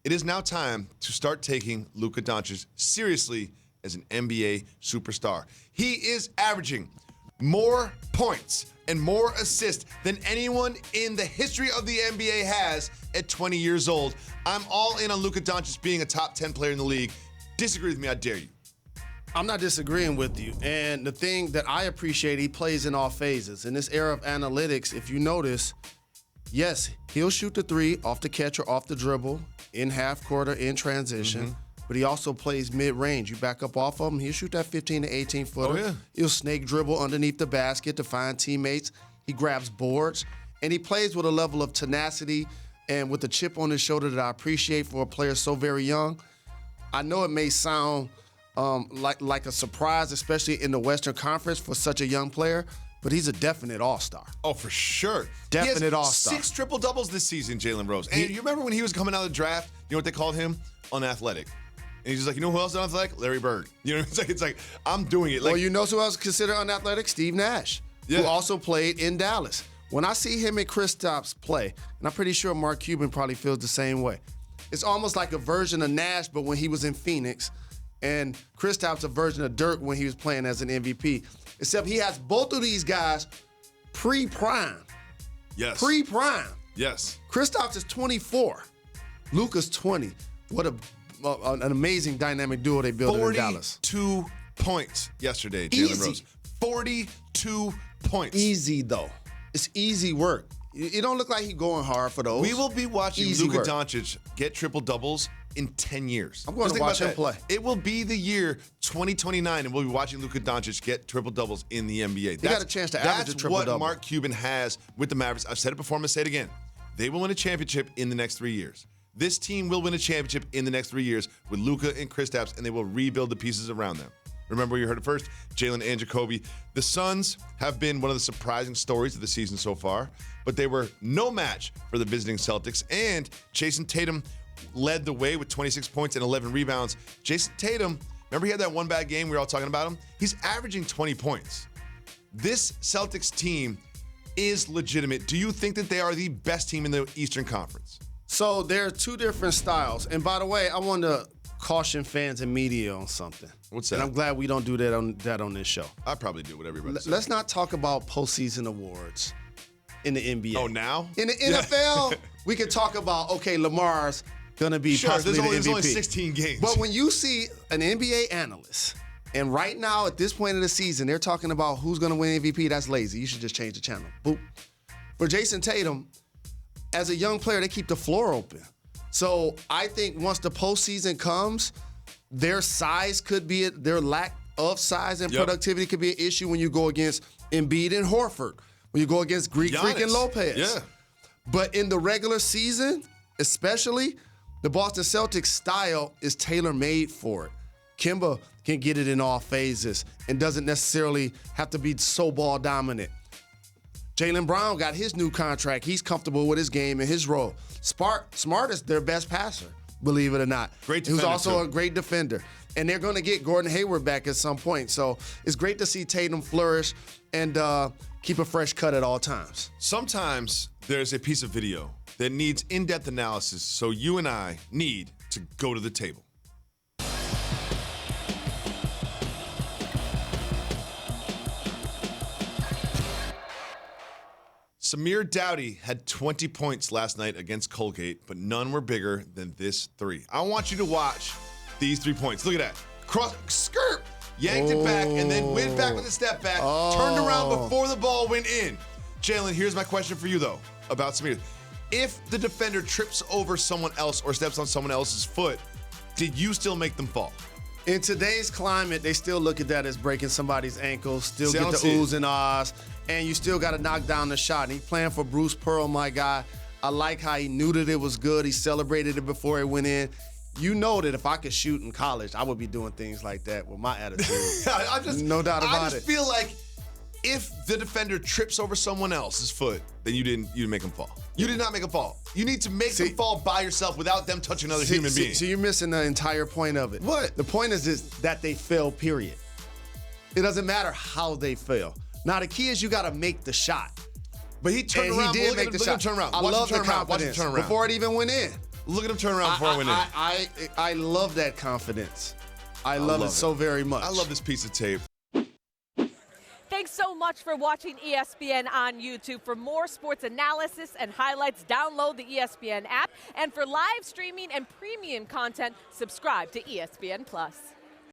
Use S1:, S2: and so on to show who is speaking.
S1: It is now time to start taking Luka Doncic seriously as an NBA superstar. He is averaging more points and more assists than anyone in the history of the NBA has at 20 years old. I'm all in on Luka Doncic being a top 10 player in the league. Disagree with me, I dare you.
S2: I'm not disagreeing with you. And the thing that I appreciate, he plays in all phases. In this era of analytics, if you notice, yes, he'll shoot the three off the catch or off the dribble, in half court or in transition. But he also plays mid-range. You back up off of him, he'll shoot that 15 to 18-footer.
S1: Oh, yeah.
S2: He'll snake dribble underneath the basket to find teammates. He grabs boards. And he plays with a level of tenacity and with a chip on his shoulder that I appreciate for a player so very young. I know it may sound like a surprise, especially in the Western Conference for such a young player, but he's a definite all-star.
S1: Oh, for sure.
S2: Definite all-star.
S1: 6 triple-doubles this season, Jalen Rose. And you remember when he was coming out of the draft, you know what they called him? Unathletic. And he's just like, you know who else is unathletic? Larry Bird. You know, it's like I'm doing it. Like,
S2: well, you know who else is considered unathletic? Steve Nash, who also played in Dallas. When I see him and Kristaps play, and I'm pretty sure Mark Cuban probably feels the same way, it's almost like a version of Nash, but when he was in Phoenix, and Kristaps a version of Dirk when he was playing as an MVP. Except he has both of these guys pre-prime.
S1: Yes.
S2: Pre-prime.
S1: Yes.
S2: Kristaps is 24. Luka's 20. What an amazing dynamic duo they built in Dallas.
S1: 42 points yesterday, Jalen Rose. 42 points.
S2: Easy, though. It's easy work. It don't look like he's going hard for those.
S1: We will be watching Luka Doncic get triple-doubles in 10 years.
S2: I'm going to watch him play.
S1: It will be the year 2029, and we'll be watching Luka Doncic get triple-doubles in the NBA.
S2: He got a chance to average a triple-double.
S1: That's what Mark Cuban has with the Mavericks. I've said it before, I'm going to say it again. They will win a championship in the next 3 years. This team will win a championship in the next 3 years with Luka and Kristaps, and they will rebuild the pieces around them. Remember, you heard it first, Jalen and Jacoby. The Suns have been one of the surprising stories of the season so far, but they were no match for the visiting Celtics, and Jason Tatum led the way with 26 points and 11 rebounds. Jason Tatum, remember he had that one bad game we were all talking about him? He's averaging 20 points. This Celtics team is legitimate. Do you think that they are the best team in the Eastern Conference?
S2: So there are two different styles. And by the way, I want to caution fans and media on something.
S1: What's that?
S2: And I'm glad we don't do that on this show.
S1: I probably do what everybody says.
S2: Let's not talk about postseason awards in the NBA.
S1: Oh, now?
S2: In the NFL, we can talk about, okay, Lamar's going to be possibly the MVP.
S1: There's only 16 games.
S2: But when you see an NBA analyst, and right now at this point in the season, they're talking about who's going to win MVP, that's lazy. You should just change the channel. Boop. For Jason Tatum, as a young player, they keep the floor open. So I think once the postseason comes, their size could be their lack of size and productivity could be an issue when you go against Embiid and Horford, when you go against Greek Freak and Lopez.
S1: Yeah.
S2: But in the regular season, especially, the Boston Celtics style is tailor-made for it. Kemba can get it in all phases and doesn't necessarily have to be so ball dominant. Jaylen Brown got his new contract. He's comfortable with his game and his role. Smart is their best passer, believe it or not.
S1: Great defender,
S2: who's also a great defender. And they're going to get Gordon Hayward back at some point. So it's great to see Tatum flourish and keep a fresh cut at all times.
S1: Sometimes there's a piece of video that needs in-depth analysis, so you and I need to go to the table. Samir Dowdy had 20 points last night against Colgate, but none were bigger than this three. I want you to watch these 3 points. Look at that. Cross, skirt, yanked it back, and then went back with a step back, turned around before the ball went in. Jalen, here's my question for you, though, about Samir. If the defender trips over someone else or steps on someone else's foot, did you still make them fall?
S2: In today's climate, they still look at that as breaking somebody's ankle, still get the oohs and ahs, and you still got to knock down the shot. And he's playing for Bruce Pearl, my guy. I like how he knew that it was good. He celebrated it before it went in. You know that if I could shoot in college, I would be doing things like that with my attitude. No doubt about it.
S1: I just feel like if the defender trips over someone else's foot, then you didn't make him fall. You did not make him fall. You need to make them fall by yourself without them touching another human being.
S2: So you're missing the entire point of it.
S1: What?
S2: The point is that they fail, period. It doesn't matter how they fail. Now, the key is you got to make the shot.
S1: But he turned around.
S2: He did make the shot.
S1: Turn around.
S2: I love the confidence before it even went in.
S1: Look at him turn around before winning.
S2: I love that confidence. I love it so very much.
S1: I love this piece of tape.
S3: Thanks so much for watching ESPN on YouTube. For more sports analysis and highlights, download the ESPN app. And for live streaming and premium content, subscribe to ESPN+.